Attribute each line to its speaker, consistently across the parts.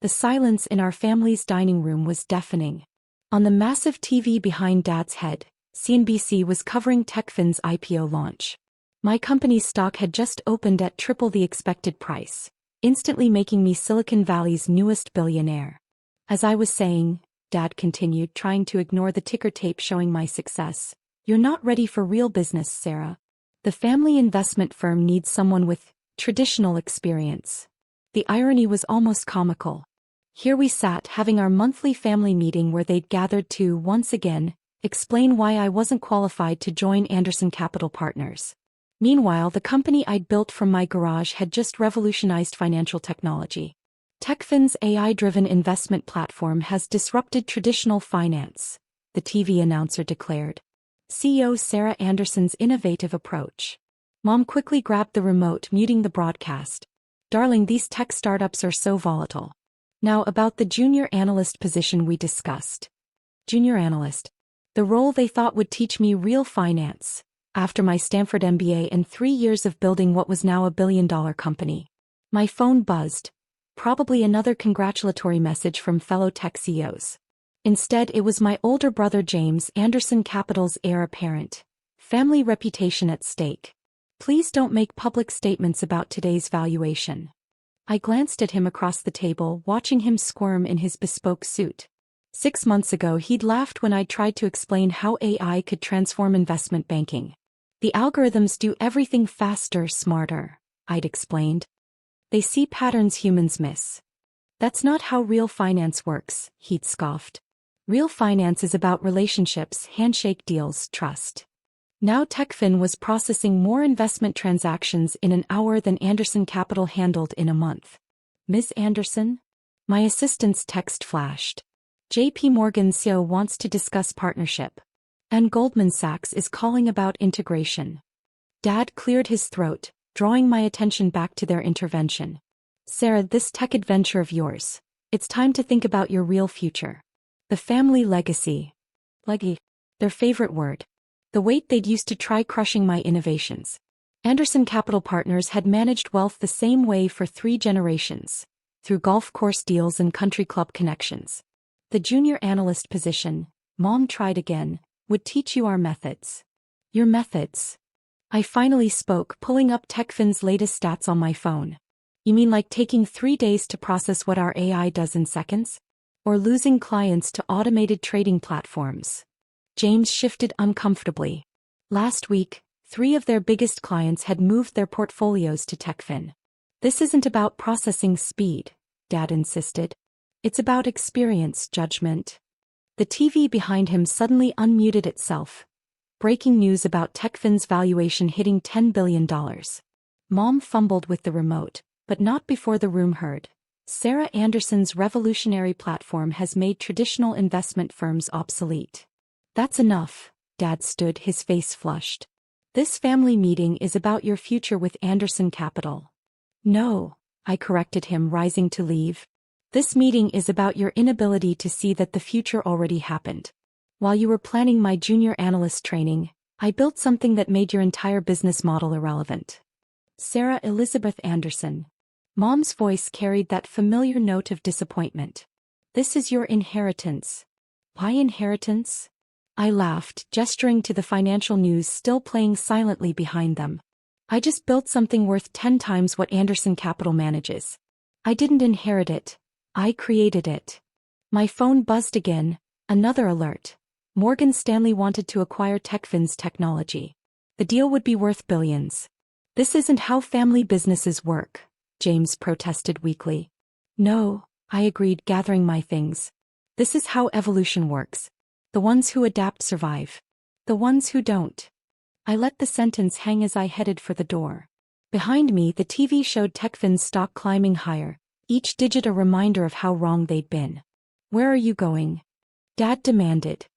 Speaker 1: The silence in our family's dining room was deafening. On the massive TV behind Dad's head, CNBC was covering TechFin's IPO launch. My company's stock had just opened at triple the expected price, instantly making me Silicon Valley's newest billionaire. As I was saying, Dad continued, trying to ignore the ticker tape showing my success, "You're not ready for real business, Sarah. The family investment firm needs someone with traditional experience." The irony was almost comical. Here we sat having our monthly family meeting where they'd gathered to, once again, explain why I wasn't qualified to join Anderson Capital Partners. Meanwhile, the company I'd built from my garage had just revolutionized financial technology. TechFin's AI-driven investment platform has disrupted traditional finance, the TV announcer declared. CEO Sarah Anderson's innovative approach. Mom quickly grabbed the remote, muting the broadcast. "Darling, these tech startups are so volatile." Now about the junior analyst position we discussed. Junior analyst. The role they thought would teach me real finance, after my Stanford MBA and 3 years of building what was now a billion-dollar company. My phone buzzed. Probably another congratulatory message from fellow tech CEOs. Instead, it was my older brother James, Anderson Capital's heir apparent. Family reputation at stake. "Please don't make public statements about today's valuation." I glanced at him across the table, watching him squirm in his bespoke suit. 6 months ago he'd laughed when I tried to explain how AI could transform investment banking. "The algorithms do everything faster, smarter," I'd explained. "They see patterns humans miss." "That's not how real finance works," he'd scoffed. "Real finance is about relationships, handshake deals, trust." Now TechFin was processing more investment transactions in an hour than Anderson Capital handled in a month. "Ms. Anderson?" My assistant's text flashed. "JP Morgan CEO wants to discuss partnership. And Goldman Sachs is calling about integration." Dad cleared his throat, drawing my attention back to their intervention. "Sarah, this tech adventure of yours, it's time to think about your real future. The family legacy." Legacy. Their favorite word. The weight they'd used to try crushing my innovations. Anderson Capital Partners had managed wealth the same way for 3 generations, through golf course deals and country club connections. The junior analyst position, Mom tried again, would teach you our methods. "Your methods?" I finally spoke, pulling up TechFin's latest stats on my phone. "You mean like taking 3 days to process what our AI does in seconds? Or losing clients to automated trading platforms?" James shifted uncomfortably. "Last week, 3 of their biggest clients had moved their portfolios to TechFin. This isn't about processing speed," Dad insisted. "It's about experience, judgment." The TV behind him suddenly unmuted itself. Breaking news about TechFin's valuation hitting $10 billion. Mom fumbled with the remote, but not before the room heard. "Sarah Anderson's revolutionary platform has made traditional investment firms obsolete." "That's enough," Dad stood, his face flushed. "This family meeting is about your future with Anderson Capital." "No," I corrected him, rising to leave. "This meeting is about your inability to see that the future already happened. While you were planning my junior analyst training, I built something that made your entire business model irrelevant." Sarah Elizabeth Anderson. Mom's voice carried that familiar note of disappointment. "This is your inheritance." "Why inheritance?" I laughed, gesturing to the financial news still playing silently behind them. "I just built something worth 10 times what Anderson Capital manages. I didn't inherit it. I created it." My phone buzzed again, another alert. Morgan Stanley wanted to acquire TechFin's technology. The deal would be worth billions. "This isn't how family businesses work," James protested weakly. "No," I agreed, gathering my things. "This is how evolution works. The ones who adapt survive. The ones who don't." I let the sentence hang as I headed for the door. Behind me, the TV showed TechFin's stock climbing higher, each digit a reminder of how wrong they'd been. "Where are you going?" Dad demanded.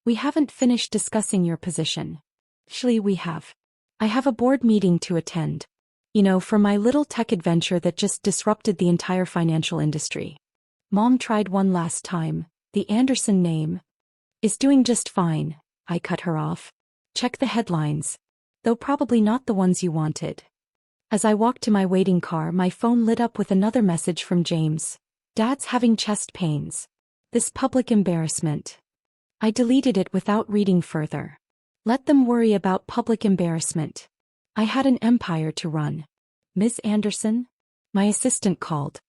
Speaker 1: "We haven't finished discussing your position." "Actually, we have. I have a board meeting to attend. You know, for my little tech adventure that just disrupted the entire financial industry." Mom tried one last time. "The Anderson name is doing just fine," I cut her off. "Check the headlines. Though probably not the ones you wanted." As I walked to my waiting car, my phone lit up with another message from James. Dad's having chest pains. This public embarrassment. I deleted it without reading further. Let them worry about public embarrassment. I had an empire to run. Ms. Anderson? My assistant called.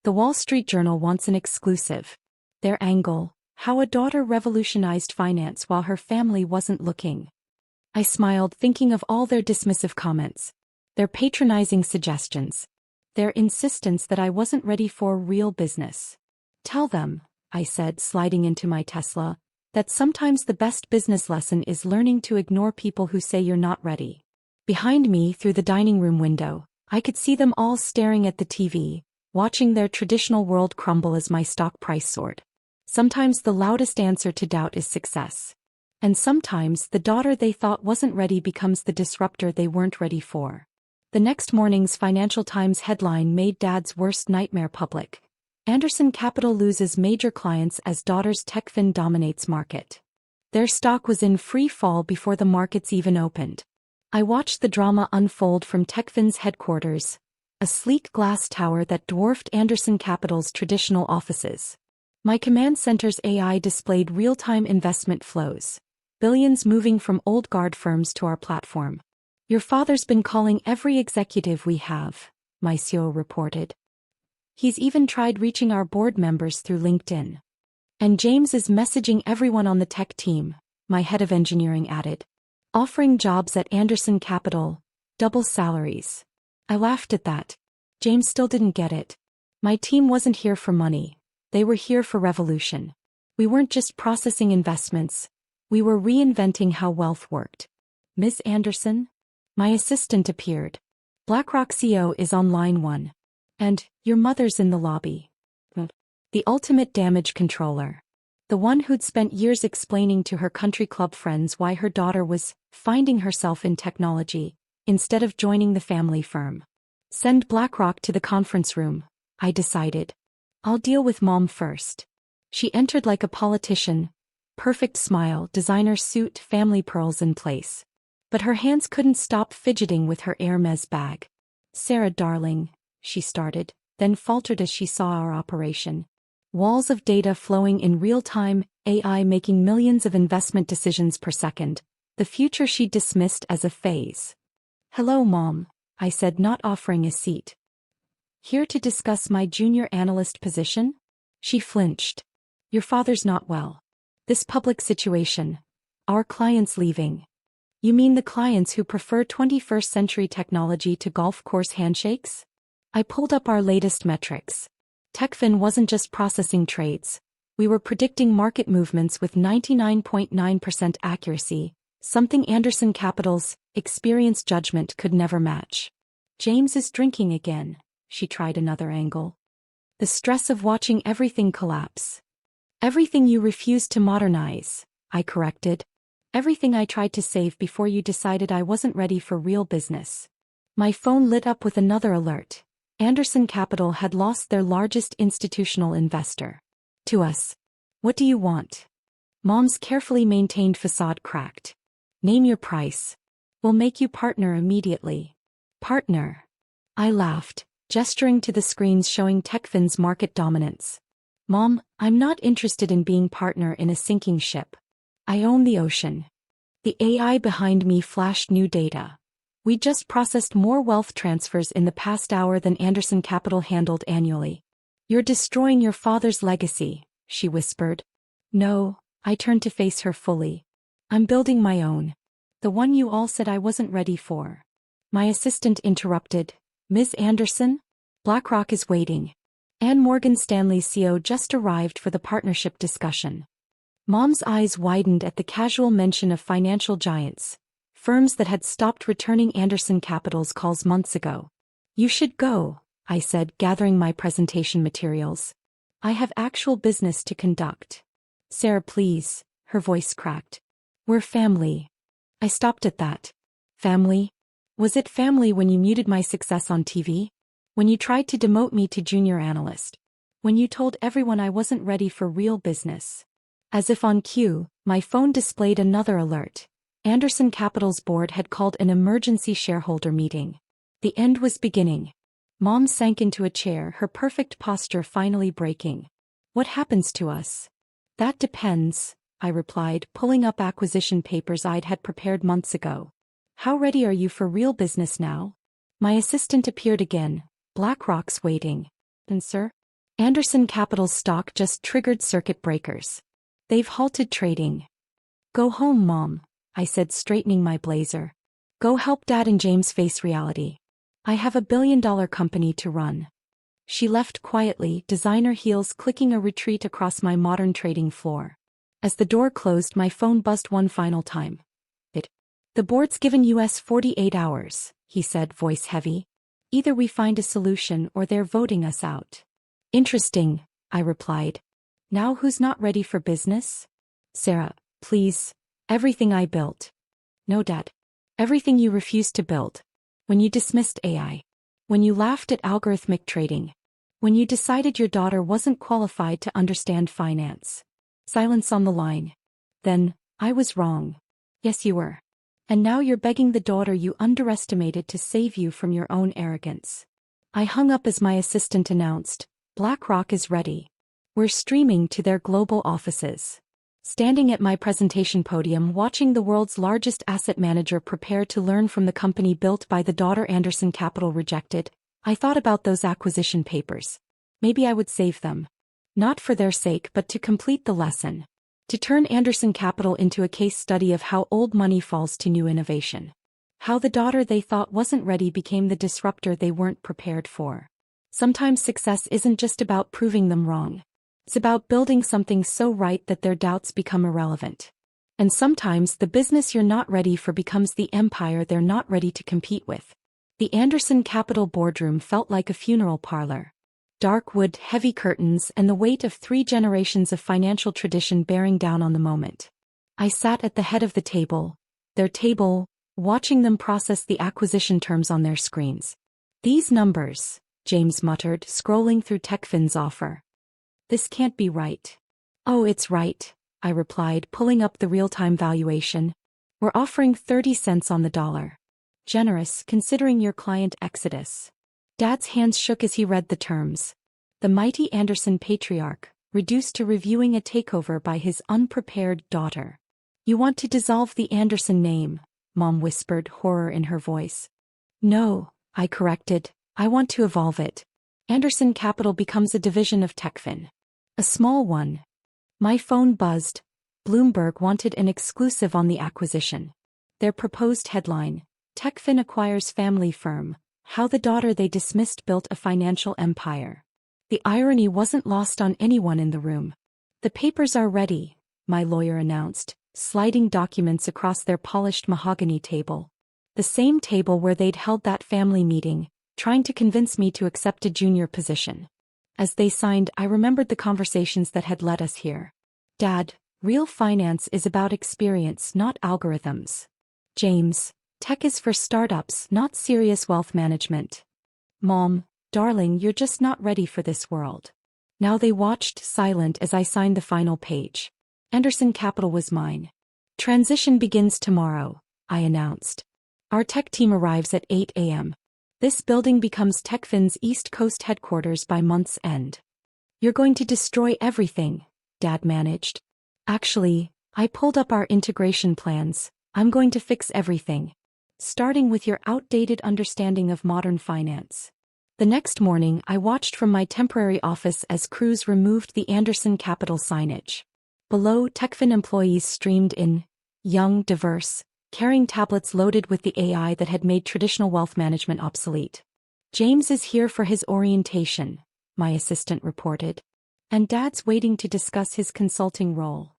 Speaker 1: The Wall Street Journal wants an exclusive. Their angle: how a daughter revolutionized finance while her family wasn't looking. I smiled, thinking of all their dismissive comments, their patronizing suggestions, their insistence that I wasn't ready for real business. Tell them, I said, sliding into my Tesla, that sometimes the best business lesson is learning to ignore people who say you're not ready. Behind me, through the dining room window, I could see them all staring at the TV, watching their traditional world crumble as my stock price soared. Sometimes the loudest answer to doubt is success. And sometimes the daughter they thought wasn't ready becomes the disruptor they weren't ready for. The next morning's Financial Times headline made Dad's worst nightmare public. Anderson Capital loses major clients as daughter's TechFin dominates market. Their stock was in free fall before the markets even opened. I watched the drama unfold from TechFin's headquarters, a sleek glass tower that dwarfed Anderson Capital's traditional offices. My command center's AI displayed real-time investment flows, billions moving from old guard firms to our platform. Your father's been calling every executive we have, my CEO reported. He's even tried reaching our board members through LinkedIn. And James is messaging everyone on the tech team, my head of engineering added. Offering jobs at Anderson Capital, double salaries. I laughed at that. James still didn't get it. My team wasn't here for money. They were here for revolution. We weren't just processing investments. We were reinventing how wealth worked. Ms. Anderson? My assistant appeared. BlackRock CEO is on line 1. And, your mother's in the lobby. The ultimate damage controller. The one who'd spent years explaining to her country club friends why her daughter was finding herself in technology, instead of joining the family firm. Send BlackRock to the conference room, I decided. I'll deal with Mom first. She entered like a politician, perfect smile, designer suit, family pearls in place. But her hands couldn't stop fidgeting with her Hermes bag. Sarah, darling, she started, then faltered as she saw our operation. Walls of data flowing in real time, AI making millions of investment decisions per second, the future she dismissed as a phase. Hello, Mom, I said, not offering a seat. Here to discuss my junior analyst position? She flinched. Your father's not well. This public situation. Our clients leaving. You mean the clients who prefer 21st century technology to golf course handshakes? I pulled up our latest metrics. TechFin wasn't just processing trades. We were predicting market movements with 99.9% accuracy, something Anderson Capital's experienced judgment could never match. James is drinking again. She tried another angle. The stress of watching everything collapse. Everything you refused to modernize, I corrected. Everything I tried to save before you decided I wasn't ready for real business. My phone lit up with another alert. Anderson Capital had lost their largest institutional investor. To us. What do you want? Mom's carefully maintained facade cracked. Name your price. We'll make you partner immediately. Partner. I laughed, gesturing to the screens showing TechFin's market dominance. Mom, I'm not interested in being partner in a sinking ship. I own the ocean. The AI behind me flashed new data. We just processed more wealth transfers in the past hour than Anderson Capital handled annually. You're destroying your father's legacy, she whispered. No, I turned to face her fully. I'm building my own. The one you all said I wasn't ready for. My assistant interrupted. Ms. Anderson? BlackRock is waiting. And Morgan Stanley's CEO just arrived for the partnership discussion. Mom's eyes widened at the casual mention of financial giants, firms that had stopped returning Anderson Capital's calls months ago. You should go, I said, gathering my presentation materials. I have actual business to conduct. Sarah, please, her voice cracked. We're family. I stopped at that. Family? Was it family when you muted my success on TV? When you tried to demote me to junior analyst? When you told everyone I wasn't ready for real business? As if on cue, my phone displayed another alert. Anderson Capital's board had called an emergency shareholder meeting. The end was beginning. Mom sank into a chair, her perfect posture finally breaking. What happens to us? That depends, I replied, pulling up acquisition papers I'd had prepared months ago. How ready are you for real business now? My assistant appeared again. BlackRock's waiting. And sir? Anderson Capital's stock just triggered circuit breakers. They've halted trading. Go home, Mom, I said, straightening my blazer. Go help Dad and James face reality. I have a billion-dollar company to run. She left quietly, designer heels clicking a retreat across my modern trading floor. As the door closed, my phone buzzed one final time. The board's given us 48 hours, he said, voice heavy. Either we find a solution or they're voting us out. Interesting, I replied. Now who's not ready for business? Sarah, please. Everything I built. No, Dad. Everything you refused to build. When you dismissed AI. When you laughed at algorithmic trading. When you decided your daughter wasn't qualified to understand finance. Silence on the line. Then, I was wrong. Yes, you were. And now you're begging the daughter you underestimated to save you from your own arrogance. I hung up as my assistant announced, BlackRock is ready. We're streaming to their global offices. Standing at my presentation podium watching the world's largest asset manager prepare to learn from the company built by the daughter Anderson Capital rejected, I thought about those acquisition papers. Maybe I would save them. Not for their sake but to complete the lesson. To turn Anderson Capital into a case study of how old money falls to new innovation. How the daughter they thought wasn't ready became the disruptor they weren't prepared for. Sometimes success isn't just about proving them wrong. It's about building something so right that their doubts become irrelevant. And sometimes the business you're not ready for becomes the empire they're not ready to compete with. The Anderson Capital boardroom felt like a funeral parlor. Dark wood, heavy curtains, and the weight of 3 generations of financial tradition bearing down on the moment. I sat at the head of the table, their table, watching them process the acquisition terms on their screens. These numbers, James muttered, scrolling through TechFin's offer. This can't be right. Oh, it's right, I replied, pulling up the real-time valuation. We're offering 30 cents on the dollar. Generous, considering your client exodus. Dad's hands shook as he read the terms. The mighty Anderson patriarch, reduced to reviewing a takeover by his unprepared daughter. You want to dissolve the Anderson name, Mom whispered, horror in her voice. No, I corrected, I want to evolve it. Anderson Capital becomes a division of TechFin. A small one. My phone buzzed. Bloomberg wanted an exclusive on the acquisition. Their proposed headline, TechFin acquires family firm. How the daughter they dismissed built a financial empire. The irony wasn't lost on anyone in the room. The papers are ready, my lawyer announced, sliding documents across their polished mahogany table. The same table where they'd held that family meeting, trying to convince me to accept a junior position. As they signed, I remembered the conversations that had led us here. Dad, real finance is about experience, not algorithms. James, tech is for startups, not serious wealth management. Mom, darling, you're just not ready for this world. Now they watched, silent, as I signed the final page. Anderson Capital was mine. Transition begins tomorrow, I announced. Our tech team arrives at 8 a.m. This building becomes TechFin's East Coast headquarters by month's end. You're going to destroy everything, Dad managed. Actually, I pulled up our integration plans. I'm going to fix everything. Starting with your outdated understanding of modern finance. The next morning, I watched from my temporary office as crews removed the Anderson Capital signage. Below, TechFin employees streamed in, young, diverse, carrying tablets loaded with the AI that had made traditional wealth management obsolete. James is here for his orientation, my assistant reported. And Dad's waiting to discuss his consulting role.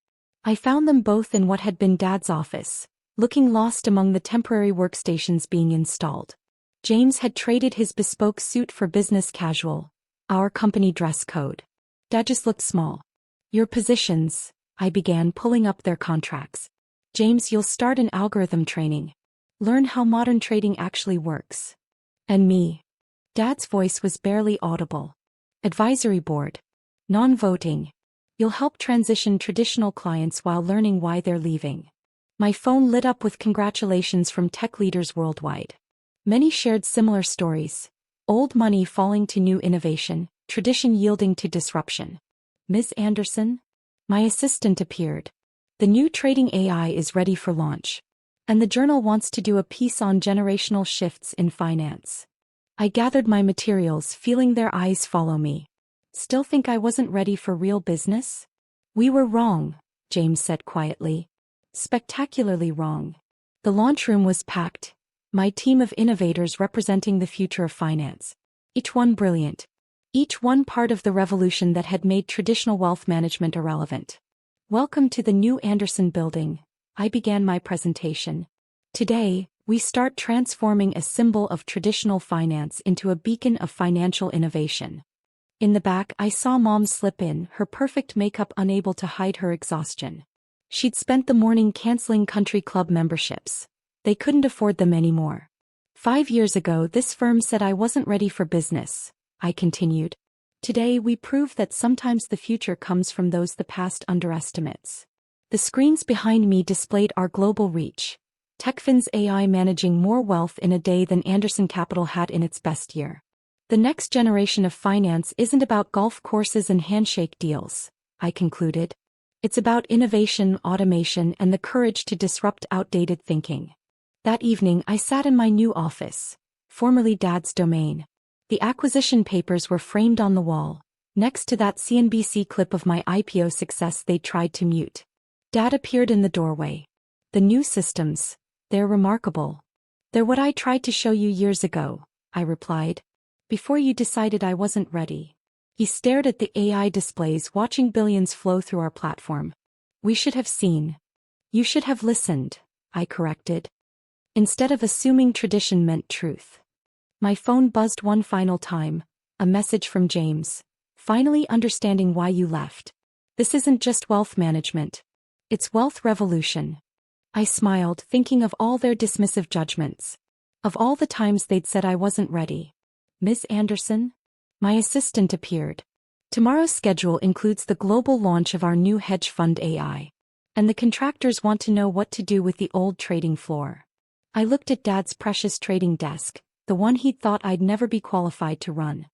Speaker 1: I found them both in what had been Dad's office, looking lost among the temporary workstations being installed. James had traded his bespoke suit for business casual, our company dress code. Dad just looked small. Your positions, I began, pulling up their contracts. James, you'll start in algorithm training. Learn how modern trading actually works. And me. Dad's voice was barely audible. Advisory board. Non-voting. You'll help transition traditional clients while learning why they're leaving. My phone lit up with congratulations from tech leaders worldwide. Many shared similar stories. Old money falling to new innovation, tradition yielding to disruption. Ms. Anderson? My assistant appeared. The new trading AI is ready for launch. And the journal wants to do a piece on generational shifts in finance. I gathered my materials, feeling their eyes follow me. Still think I wasn't ready for real business? We were wrong, James said quietly. Spectacularly wrong. The launchroom was packed. My team of innovators representing the future of finance. Each one brilliant. Each one part of the revolution that had made traditional wealth management irrelevant. Welcome to the new Anderson building, I began my presentation. Today, we start transforming a symbol of traditional finance into a beacon of financial innovation. In the back, I saw Mom slip in, her perfect makeup unable to hide her exhaustion. She'd spent the morning canceling country club memberships. They couldn't afford them anymore. 5 years ago, this firm said I wasn't ready for business, I continued. Today, we prove that sometimes the future comes from those the past underestimates. The screens behind me displayed our global reach. TechFin's AI managing more wealth in a day than Anderson Capital had in its best year. The next generation of finance isn't about golf courses and handshake deals, I concluded. It's about innovation, automation, and the courage to disrupt outdated thinking. That evening, I sat in my new office, formerly Dad's domain. The acquisition papers were framed on the wall, next to that CNBC clip of my IPO success they tried to mute. Dad appeared in the doorway. The new systems, they're remarkable. They're what I tried to show you years ago, I replied. Before you decided I wasn't ready. He stared at the AI displays, watching billions flow through our platform. We should have seen. You should have listened, I corrected. Instead of assuming tradition meant truth. My phone buzzed one final time, a message from James. Finally understanding why you left. This isn't just wealth management. It's wealth revolution. I smiled, thinking of all their dismissive judgments. Of all the times they'd said I wasn't ready. Ms. Anderson? My assistant appeared. Tomorrow's schedule includes the global launch of our new hedge fund AI. And the contractors want to know what to do with the old trading floor. I looked at Dad's precious trading desk, the one he'd thought I'd never be qualified to run.